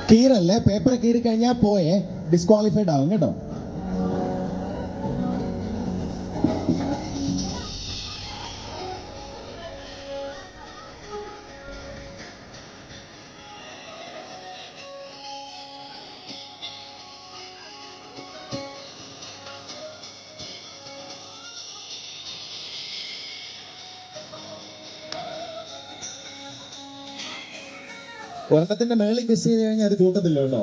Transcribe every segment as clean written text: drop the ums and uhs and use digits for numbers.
കീറല്ലേ, paper കീറി കഴിഞ്ഞാൽ പോയേ ഡിസ്ക്വാളിഫൈഡ് ആവും കേട്ടോ. ഒരെണ്ണത്തിന്റെ മേളിൽ കിസ് ചെയ്ത് കഴിഞ്ഞാൽ അത് കൂട്ടത്തില്ല കേട്ടോ.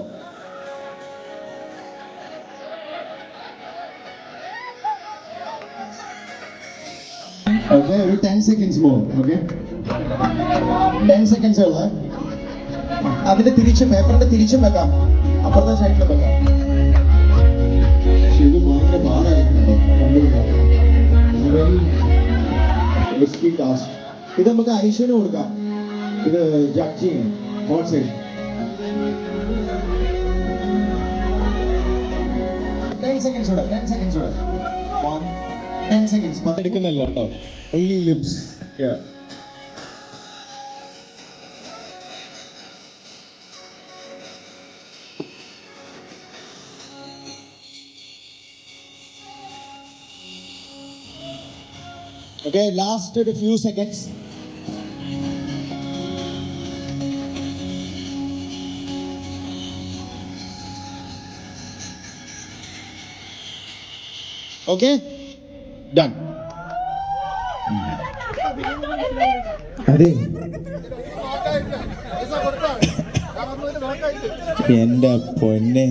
ഓക്കെ, ഒരു 10 seconds more. ഓക്കെ, 10 seconds ഉള്ള അതിന്റെ പേപ്പറിന്റെ തിരിച്ചും വെക്കാം, അപ്പുറത്തെ സൈഡിലും വെക്കാം. ഇത് ഭയങ്കര പാടായിരുന്നു. ഇത് നമുക്ക് ഐശ്വര്യ കൊടുക്കാം, ഇത് ജഡ്ജ് ചെയ്യും. 10 seconds കൂടെ, 10 seconds കൂടെ. 10 seconds എടുക്കുന്നല്ലോ കേട്ടോ. Only lips. Yeah. Okay, last a few seconds. Okay, done. അതെ, എന്റെ പൊന്നെ,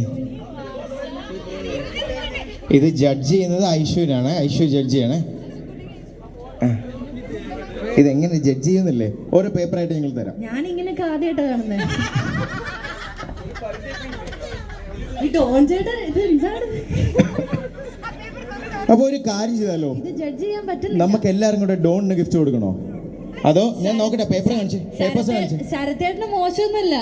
ഇത് ജഡ്ജ് ചെയ്യുന്നത് ഐശ്വര്യാണ്. ഐശ്വര്യ ജഡ്ജ് ചെയ്യണേ. ഇതെങ്ങനെ ജഡ്ജ് ചെയ്യുന്നില്ലേ? ഓരോ പേപ്പറായിട്ട് ഞങ്ങൾ തരാം. ഞാൻ ഇങ്ങനെയൊക്കെ ആദ്യമായിട്ട് കാണുന്നത്. അപ്പൊ ഒരു കാര്യം ചെയ്താലോ, നമുക്ക് എല്ലാവരും കൂടെ ഡോണിന് ഗിഫ്റ്റ് കൊടുക്കണോ? അതോ ഞാൻ നോക്കട്ടെ, പേപ്പർ കാണിച്ച്, പേപ്പേഴ്സ് കാണിച്ച്. ശരത്തേട്ടന് മോശമൊന്നുമല്ല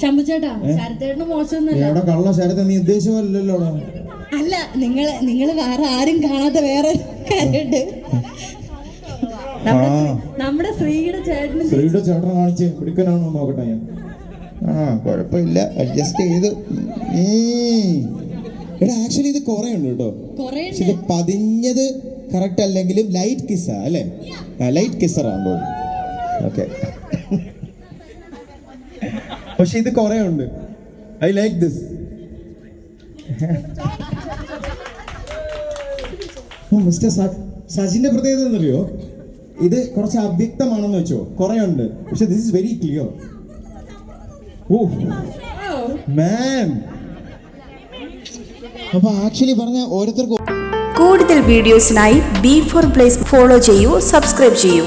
ശംഭുചേട്ടാ, ശരത്തേട്ടന് മോശമൊന്നുമല്ല. എവിടെ കള്ള ശരത്തെ, നീ ഉദ്ദേശിച്ചല്ലോ. അല്ല, നിങ്ങള് വേറെ ആരും കാണാത്ത വേറെ കാര്യമുണ്ട്. നമ്മുടെ ശ്രീയുടെ ചേട്ടനെ കാണിച്ച് പിടിക്കാനാണോ നോക്കട്ടെ ഞാൻ. കുഴപ്പമില്ല, അഡ്ജസ്റ്റ് ചെയ്തു. എടാ, ആക്ച്വലി ഇത് കുറെ ഉണ്ട് കേട്ടോ. ഇത് പതിഞ്ഞത് കറക്റ്റ് അല്ലെങ്കിലും ലൈറ്റ് കിസ്സാ അല്ലേ? ലൈറ്റ് കിസ്സറാണോ? ഓക്കെ, പക്ഷെ ഇത് കുറെ ഉണ്ട്. I like this. മിസ്റ്റർ സജിന്റെ പ്രത്യേകത എന്നറിയോ? ഇത് കുറച്ച് അവ്യക്തമാണെന്ന് വെച്ചോ, കുറെ ഉണ്ട്, പക്ഷെ ദിസ് ഇസ് വെരി ക്ലിയർ. മാൻ, അപ്പൊ ആക്ച്വലി പറഞ്ഞ ഓരോരുത്തർക്കും. കൂടുതൽ വീഡിയോസിനായി B4 Blaze ഫോളോ ചെയ്യൂ, സബ്സ്ക്രൈബ് ചെയ്യൂ.